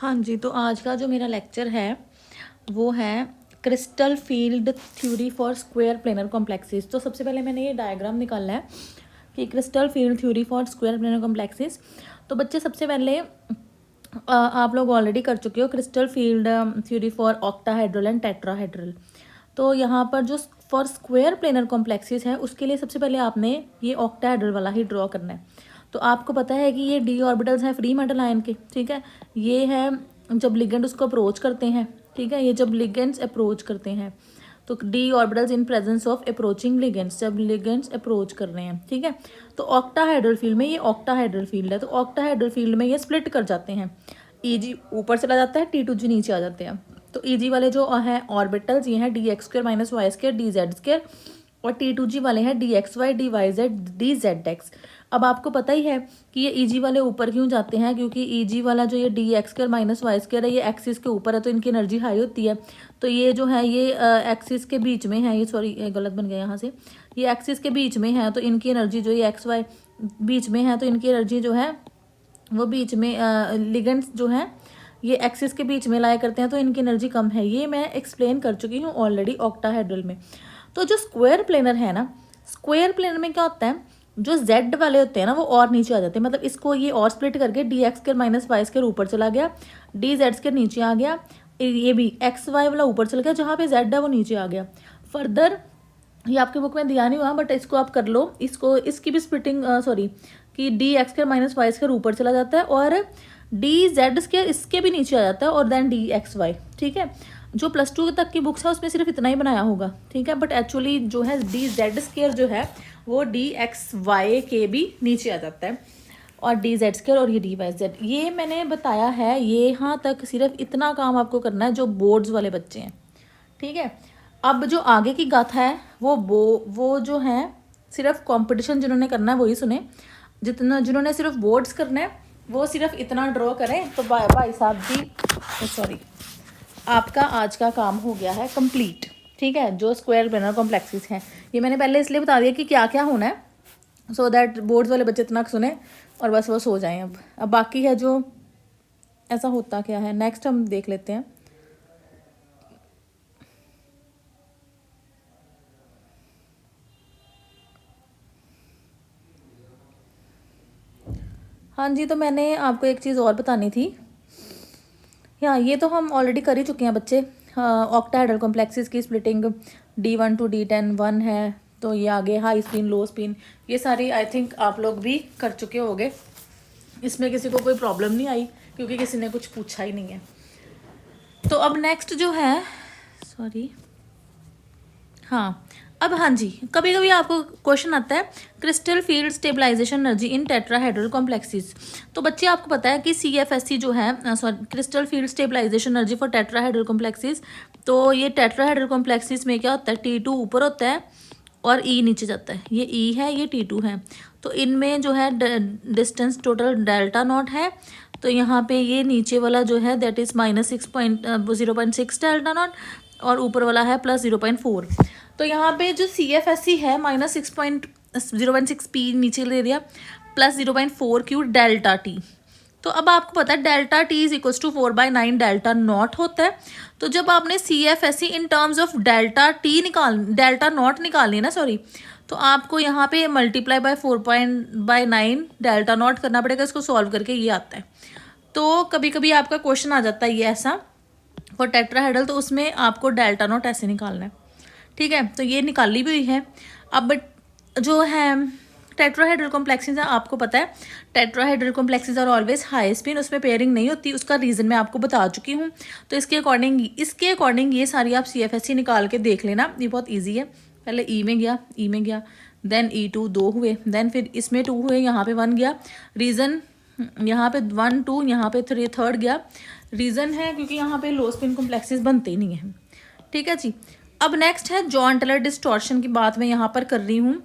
हाँ जी, तो आज का जो मेरा लेक्चर है वो है crystal field theory for square planar complexes. तो सबसे पहले मैंने ये डायग्राम निकाला है कि crystal field theory for square planar complexes. तो बच्चे सबसे पहले आप लोग ऑलरेडी कर चुके हो crystal field theory for octahedral and tetrahedral. तो यहाँ पर जो फॉर स्क्वायर प्लेनर कॉम्प्लेक्सेस है उसके लिए सबसे पहले आपने ये ऑक्टाहेड्रल वाला ही ड्रॉ करना है। तो आपको पता है कि ये डी ऑर्बिटल्स हैं फ्री मेटल आयन के, ठीक है। ये है जब लिगेंड उसको अप्रोच करते हैं, ठीक है। ये जब लिगेंड्स अप्रोच करते हैं तो D orbitals in presence of approaching ligands, जब लिगेंड्स अप्रोच कर रहे हैं, ठीक है। तो ऑक्टाहेड्रल फील्ड में ये ऑक्टाहेड्रल फील्ड है, तो ऑक्टाहेड्रल फील्ड में ये स्प्लिट कर जाते हैं। ईजी ऊपर चला जाता है, T2G नीचे आ जाते हैं। तो ईजी वाले जो है ऑर्बिटल्स ये हैं dx² - y² dz², और T2G वाले हैं dxy dyz dzx। अब आपको पता ही है कि ये ईजी वाले ऊपर क्यों जाते हैं, क्योंकि ईजी वाला जो ये dx² - y² है ये एक्सिस के ऊपर है, तो इनकी एनर्जी हाई होती है। तो ये जो है ये एक्सिस के बीच में है, ये सॉरी गलत बन गया यहाँ से, ये एक्सिस के बीच में है, तो इनकी एनर्जी जो ये xy बीच में है, तो इनकी एनर्जी जो है वो बीच में लिगेंड्स जो हैं ये एक्सिस के बीच में लाया करते हैं, तो इनकी एनर्जी कम है। ये मैं एक्सप्लेन कर चुकी हूँ ऑलरेडी ऑक्टाहेड्रल में। तो जो स्क्वायर प्लेनर है ना, स्क्वायर प्लेनर में क्या होता है, जो जेड वाले होते हैं ना वो और नीचे आ जाते हैं। मतलब इसको ये और स्प्लिट करके dx² - y² ऊपर चला गया, dz² नीचे आ गया, ये भी xy वाला ऊपर चला गया, जहाँ पे z है वो नीचे आ गया। फर्दर ये आपके बुक में दिया नहीं हुआ बट इसको आप कर लो, इसको इसकी भी स्प्लिटिंग सॉरी कि dx² - y² ऊपर चला जाता है और dz² इसके भी नीचे आ जाता है और देन dxy, ठीक है। जो +2 तक की बुक्स है उसमें सिर्फ इतना ही बनाया होगा, ठीक है। बट एक्चुअली जो है dz² जो है वो dxy के भी नीचे आ जाता है, और dz² और ये dyz, ये मैंने बताया है। ये यहाँ तक सिर्फ इतना काम आपको करना है जो बोर्ड्स वाले बच्चे हैं, ठीक है। अब जो आगे की गाथा है वो जो है सिर्फ कंपटीशन जिन्होंने करना है वही सुने, जिन्होंने सिर्फ बोर्ड्स करना है वो सिर्फ इतना ड्रॉ करें। तो भाई साहब जी सॉरी, आपका आज का काम हो गया है कंप्लीट, ठीक है। जो स्क्वायर प्लेनर कॉम्प्लेक्सेस हैं ये मैंने पहले इसलिए बता दिया कि क्या क्या होना है, सो दैट बोर्ड्स वाले बच्चे इतना सुने और बस वो सो जाएं। अब बाकी है जो ऐसा होता क्या है नेक्स्ट हम देख लेते हैं। हाँ जी, तो मैंने आपको एक चीज़ और बतानी थी। हाँ, ये तो हम ऑलरेडी कर ही चुके हैं बच्चे। ऑक्टाहेड्रल कॉम्प्लेक्सेस की स्प्लिटिंग D1 to D10 1 है, तो ये आगे हाई स्पिन लो स्पिन ये सारी आई थिंक आप लोग भी कर चुके होंगे। इसमें किसी को कोई प्रॉब्लम नहीं आई क्योंकि किसी ने कुछ पूछा ही नहीं है। तो अब नेक्स्ट जो है सॉरी हाँ, अब हाँ जी, कभी कभी आपको क्वेश्चन आता है crystal field stabilization energy in tetrahedral complexes. तो बच्चे आपको पता है कि CFSC जो है sorry crystal field stabilization energy for tetrahedral complexes. तो ये टेट्राहेड्रल कॉम्प्लेक्सेस में क्या होता है, T2 ऊपर होता है और E नीचे जाता है। ये E है, ये T2 है। तो इनमें जो है डिस्टेंस टोटल डेल्टा नॉट है। तो यहाँ पे ये नीचे वाला जो है दैट इज़ -0.6 डेल्टा नॉट और ऊपर वाला है +0.4। तो यहाँ पे जो CFSC है -0.6 P नीचे ले दिया +0.4 Q डेल्टा T। तो अब आपको पता है डेल्टा T = 4/9 डेल्टा नॉट होता है। तो जब आपने CFSC in terms of delta not निकालनी है ना सॉरी, तो आपको यहाँ पे मल्टीप्लाई बाय 4/9 डेल्टा नॉट करना पड़ेगा। इसको सॉल्व करके ये आता है। तो कभी कभी आपका क्वेश्चन आ जाता है ये ऐसा फॉर टेट्राहेड्रल, तो उसमें आपको डेल्टा नॉट ऐसे निकालना है, ठीक है। तो ये निकाली भी हुई है। अब जो है टेट्राहेड्रल कॉम्प्लेक्सेस है, आपको पता है tetrahedral complexes are always high spin, उसमें पेयरिंग नहीं होती। उसका रीज़न मैं आपको बता चुकी हूँ। तो इसके अकॉर्डिंग ये सारी आप CFSC निकाल के देख लेना, ये बहुत ईजी है। पहले E में गया देन E2 2 हुए, देन फिर इसमें 2 हुए, यहाँ पे 1 गया। रीज़न यहाँ पे 1 2, यहाँ पे 3 3rd गया। रीज़न है क्योंकि यहाँ पे लो स्पिन कॉम्प्लेक्सेस बनते ही नहीं हैं, ठीक है जी। अब नेक्स्ट है जॉन टेलर डिस्टॉर्शन की बात मैं यहाँ पर कर रही हूँ।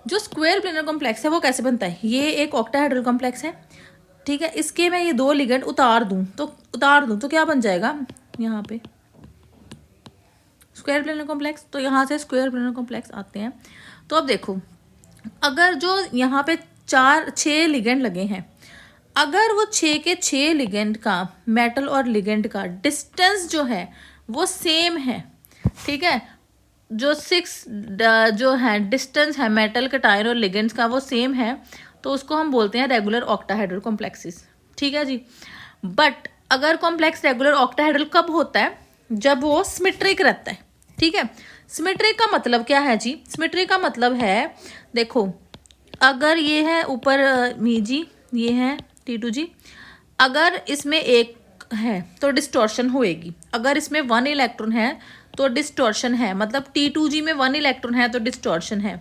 जो स्क्वायर प्लेनर कॉम्प्लेक्स है वो कैसे बनता है, ये एक ऑक्टाहेड्रल कॉम्प्लेक्स है, ठीक है। इसके मैं ये 2 लिगेंड उतार दूँ तो क्या बन जाएगा यहाँ पे स्क्वायर प्लेनर कॉम्प्लेक्स। तो यहाँ से स्क्वायर प्लेनर कॉम्प्लेक्स आते हैं। तो अब देखो, अगर जो यहाँ पे 4 6 लिगेंड लगे हैं, अगर वो 6 के 6 लिगेंड का, मेटल और लिगेंड का डिस्टेंस जो है वो सेम है, ठीक है, जो 6 जो है डिस्टेंस है मेटल कैटायन और लिगेंड्स का वो सेम है, तो उसको हम बोलते हैं रेगुलर ऑक्टाहेड्रल कॉम्प्लेक्सेस, ठीक है जी। बट अगर कॉम्प्लेक्स रेगुलर ऑक्टाहेड्रल कब होता है? जब वो सिमेट्रिक रहता है, ठीक है। सिमेट्रिक का मतलब क्या है जी? सिमेट्रिक का मतलब है, देखो, अगर ये है ऊपर मी जी, ये है T2G, अगर इसमें एक है तो डिस्टॉर्शन होएगी, अगर इसमें 1 इलेक्ट्रॉन है तो डिस्टॉर्शन है, मतलब T2G में 1 इलेक्ट्रॉन है तो डिस्टॉर्शन है,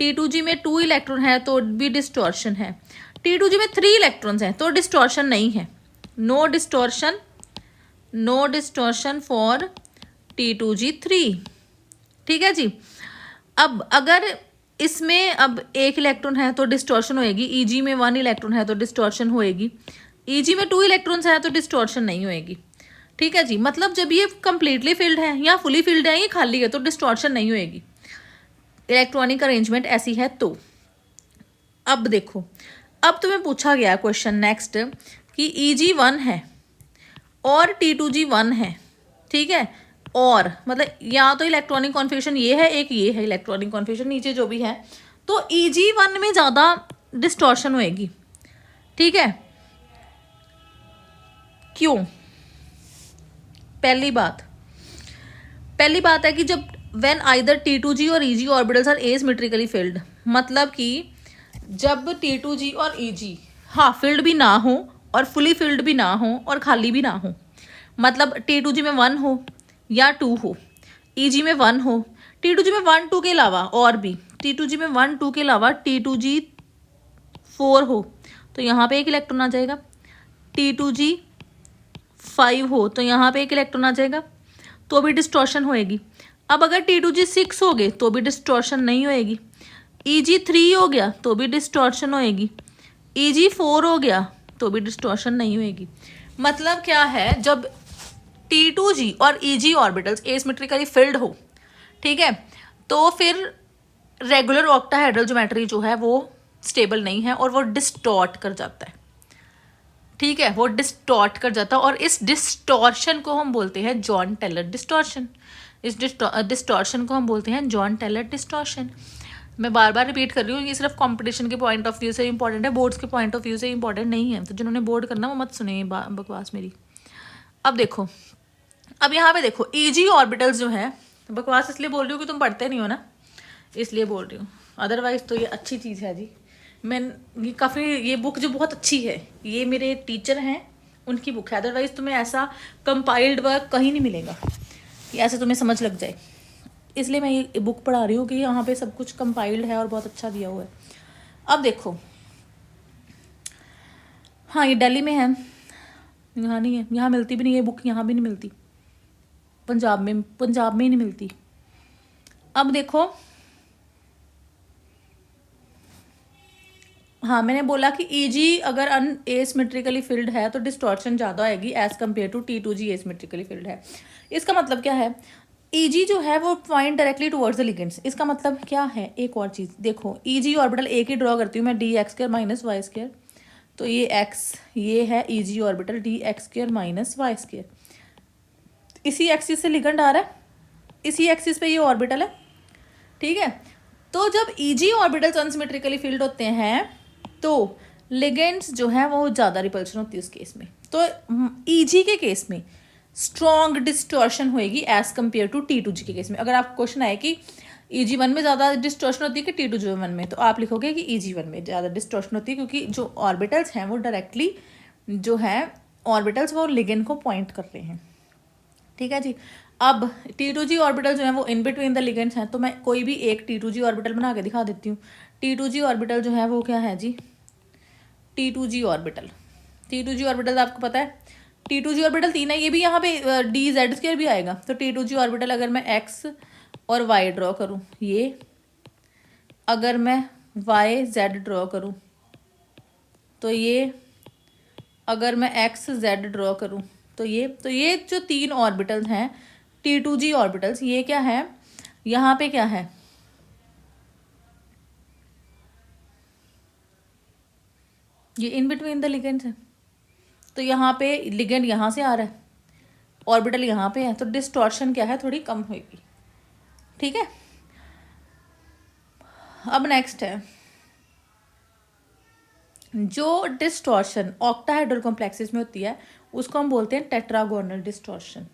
T2G में 2 इलेक्ट्रॉन है तो भी डिस्टॉर्शन है, T2G में 3 इलेक्ट्रॉन्स हैं तो डिस्टॉर्शन नहीं है। No distortion, no distortion for T2G3, ठीक है जी। अब अगर इसमें अब 1 इलेक्ट्रॉन है तो डिस्टॉर्शन होएगी, Eg में 1 इलेक्ट्रॉन है तो डिस्टॉर्शन होएगी, Eg में 2 इलेक्ट्रॉन्स है तो डिस्टॉर्शन नहीं होएगी, ठीक है जी। मतलब जब ये कंप्लीटली फिल्ड है या फुली फिल्ड है, ये खाली है, तो डिस्टॉर्शन नहीं होएगी, इलेक्ट्रॉनिक अरेंजमेंट ऐसी है तो। अब देखो, अब तुम्हें पूछा गया क्वेश्चन नेक्स्ट कि Eg 1 है और T2G 1 है, ठीक है, और मतलब या तो इलेक्ट्रॉनिक कॉन्फिगरेशन ये है, एक ये है इलेक्ट्रॉनिक कॉन्फिगरेशन, नीचे जो भी है, तो Eg1 में ज़्यादा डिस्टॉर्शन होएगी, ठीक है। क्यों? पहली बात है कि जब व्हेन आइदर T2G और Eg ऑर्बिटल्स आर एसिमेट्रिकली फिल्ड, मतलब कि जब T2G और Eg हाफ फिल्ड भी ना हो और फुली फिल्ड भी ना हो और खाली भी ना हो, मतलब T2G में 1 हो या 2 हो, Eg में 1 हो, T2G में 1 2 के अलावा और भी, T2G में 1 2 के अलावा T2G 4 हो तो यहाँ पे एक इलेक्ट्रॉन आ जाएगा, T2G 5 हो तो यहाँ पे एक इलेक्ट्रॉन आ जाएगा, तो भी डिस्टॉर्शन होएगी। अब अगर T2G 6 हो गए तो भी डिस्टॉर्शन नहीं होएगी, Eg 3 हो गया तो भी डिस्टॉर्शन होएगी, Eg 4 हो गया तो भी डिस्टॉर्शन नहीं होएगी। मतलब क्या है, जब T2G और Eg ऑर्बिटल्स एसिमेट्रिकली फिल्ड हो, ठीक है, तो फिर रेगुलर ऑक्टाहेड्रल ज्योमेट्री जो है वो स्टेबल नहीं है और वो डिस्टॉर्ट कर जाता है, ठीक है, वो डिस्टॉर्ट कर जाता है, और इस डिस्टॉर्शन को हम बोलते हैं जॉन टेलर डिस्टॉर्शन। इस डिस्टॉर्शन को हम बोलते हैं जॉन टेलर डिस्टॉर्शन। मैं बार बार रिपीट कर रही हूँ, ये सिर्फ कंपटीशन के पॉइंट ऑफ व्यू से इंपॉर्टेंट है, बोर्ड्स के पॉइंट ऑफ व्यू से इंपॉर्टेंट नहीं है, तो जिन्होंने बोर्ड करना वो मत सुने बकवास मेरी। अब देखो, अब यहाँ पे देखो Eg ऑर्बिटल्स जो है, बकवास इसलिए बोल रही हूँ कि तुम पढ़ते नहीं हो ना, इसलिए बोल रही हूँ, अदरवाइज तो ये अच्छी चीज़ है जी। मैं ये काफ़ी, ये बुक जो बहुत अच्छी है, ये मेरे टीचर हैं उनकी बुक है, अदरवाइज तुम्हें ऐसा कंपाइल्ड वर्क कहीं नहीं मिलेगा कि ऐसे तुम्हें समझ लग जाए, इसलिए मैं ये बुक पढ़ा रही हूँ कि यहाँ पे सब कुछ कंपाइल्ड है और बहुत अच्छा दिया हुआ है। अब देखो, हाँ ये दिल्ली में है, यहाँ नहीं है, यहाँ मिलती भी नहीं है बुक, यहाँ भी नहीं मिलती, पंजाब में ही नहीं मिलती। अब देखो, हाँ मैंने बोला कि Eg अगर एसिमेट्रिकली फिल्ड है तो डिस्टॉर्शन ज़्यादा आएगी as compared to T2G asymmetrically filled है। इसका मतलब क्या है, Eg जो है वो point directly towards the ligands. इसका मतलब क्या है, एक और चीज़ देखो, Eg ऑर्बिटल एक ही ड्रॉ करती हूँ मैं, dx² माइनस y², तो ये x, ये है Eg orbital dx² minus y², इसी एक्सिस से लिगेंड आ रहा है, इसी एक्सिस पे ये ऑर्बिटल है, ठीक है। तो जब Eg ऑर्बिटल्स अनसिमेट्रिकली फिल्ड होते हैं तो लिगेंड्स जो है वो ज़्यादा रिपल्शन होती है उस केस में, तो Eg के केस में स्ट्रॉन्ग डिस्टॉर्शन होएगी एज कम्पेयर टू T2G के केस में। अगर आपको क्वेश्चन आए कि Eg1 में ज़्यादा डिस्टॉर्शन होती है कि T2G1 में, तो आप लिखोगे कि Eg1 में ज़्यादा डिस्टॉर्शन होती है, क्योंकि जो ऑर्बिटल्स हैं वो डायरेक्टली जो है ऑर्बिटल्स वो लिगेंड को पॉइंट कर रहे हैं, ठीक है जी। अब T2G ऑर्बिटल जो है वो इन बिटवीन द लिगेंड्स हैं, तो मैं कोई भी एक T2G ऑर्बिटल बना के दिखा देती हूँ। T2G ऑर्बिटल जो है वो क्या है जी, T2G ऑर्बिटल, T2G ऑर्बिटल आपको पता है, T2G ऑर्बिटल 3 है, ये भी यहाँ पे dz² भी आएगा, तो T2G ऑर्बिटल अगर मैं x और y ड्रॉ करूँ, ये अगर मैं y z ड्रॉ करूँ, तो ये अगर मैं x z ड्रॉ करूँ, तो ये जो 3 ऑर्बिटल्स हैं T2G ऑर्बिटल्स, ये क्या है, यहाँ पे क्या है, ये इन बिटवीन द लिगेंड्स है, तो यहाँ पे लिगेंड यहाँ से आ रहा है, ऑर्बिटल यहाँ पे है, तो डिस्टॉर्शन क्या है, थोड़ी कम होगी। ठीक है, अब नेक्स्ट है जो डिस्टॉर्शन ऑक्टाहेड्रल कॉम्प्लेक्सेस में होती है उसको हम बोलते हैं टेट्रागोनल डिस्टॉर्शन।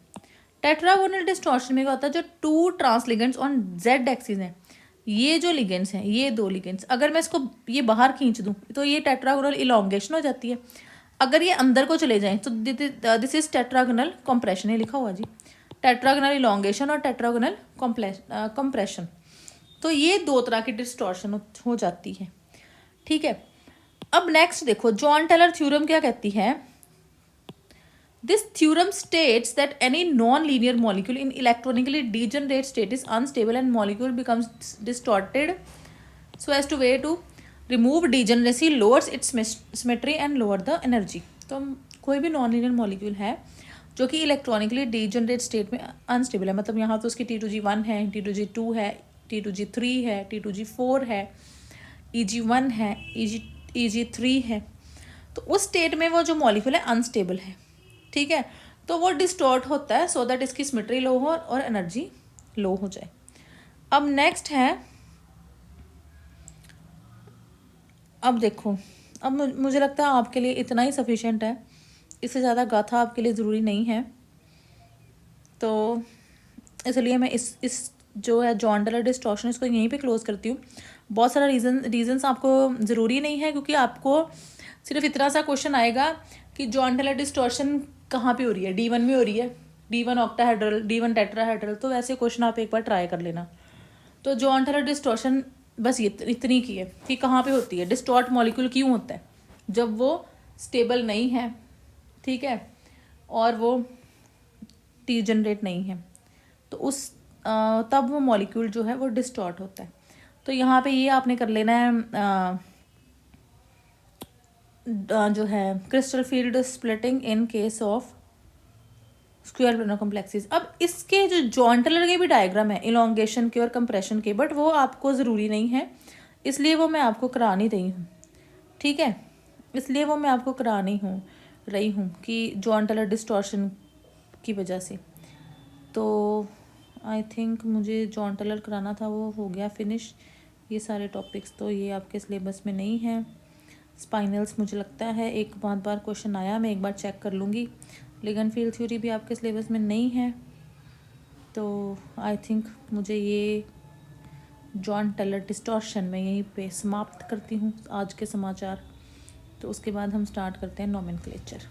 टेट्रागोनल डिस्टॉर्शन में क्या होता है, जो two trans ligands on z axis हैं, ये जो लिगेंड्स हैं, ये दो लिगेंड्स, अगर मैं इसको ये बाहर खींच दूँ तो ये टेट्रागोनल इलोंगेशन हो जाती है। अगर ये अंदर को चले जाएं तो दिस इज टेट्रागोनल कंप्रेशन, ये लिखा हुआ जी, टेट्रागोनल इलोंगेशन और टेट्रागोनल कंप्रेशन। तो ये दो तरह की डिस्टॉर्शन हो जाती है। ठीक है, अब नेक्स्ट देखो, जॉन टेलर थ्योरम क्या कहती है, this theorem states that any non linear molecule in electronically degenerate state is unstable and molecule becomes distorted so as to way to remove degeneracy lowers its symmetry and lower the energy. तो कोई भी non linear molecule है जो कि electronically degenerate state में unstable है, मतलब यहाँ तो उसकी T2G1 है, T2G2 है, T2G3 है, T2G4 है, EG1 है, EG3 है, तो उस स्टेट में वो जो मॉलिक्यूल है अनस्टेबल है। ठीक है, तो वो डिस्टॉर्ट होता है सो दैट इसकी सिमेट्री लो हो और एनर्जी लो हो जाए। अब नेक्स्ट है, अब देखो, अब मुझे लगता है आपके लिए इतना ही सफिशिएंट है, इससे ज़्यादा गाथा आपके लिए ज़रूरी नहीं है, तो इसलिए मैं इस जो है जॉन टेलर डिस्टॉर्शन इसको यहीं पे क्लोज करती हूँ। बहुत सारा रीजंस आपको ज़रूरी नहीं है, क्योंकि आपको सिर्फ इतना सा क्वेश्चन आएगा कि जॉन टेलर डिस्टॉर्शन कहाँ पे हो रही है, D1 में हो रही है, D1 ऑक्टाहेड्रल, D1 टेट्राहेड्रल, तो वैसे क्वेश्चन आप एक बार ट्राई कर लेना। तो जॉन टेलर डिस्टॉर्शन बस ये इतनी की है कि कहाँ पे होती है, डिस्टॉर्ट मॉलिक्यूल क्यों होता है, जब वो स्टेबल नहीं है, ठीक है, और वो डीजनरेट नहीं है, तो उस तब वो मॉलिक्यूल जो है वो डिस्टॉर्ट होता है। तो यहाँ पे ये आपने कर लेना है जो है crystal field splitting in case of square planar complexes. अब इसके जो जॉन टेलर के भी डायग्राम है इलोंगेशन के और कंप्रेशन के, बट वो आपको ज़रूरी नहीं है, इसलिए वो मैं आपको करा नहीं रही हूँ। ठीक है, इसलिए वो मैं आपको करा नहीं रही हूँ कि जॉन टेलर डिस्टॉर्शन की वजह से। तो आई थिंक मुझे जॉन टेलर कराना था, वो हो गया फिनिश। ये सारे टॉपिक्स तो ये आपके सिलेबस में नहीं है। स्पाइनल्स मुझे लगता है एक बार क्वेश्चन आया, मैं एक बार चेक कर लूँगी। लिगेंड फील्ड थ्योरी भी आपके सिलेबस में नहीं है, तो आई थिंक मुझे ये जॉन टेलर डिस्टॉर्शन में यहीं पे समाप्त करती हूँ आज के समाचार। तो उसके बाद हम स्टार्ट करते हैं नोमेनक्लेचर।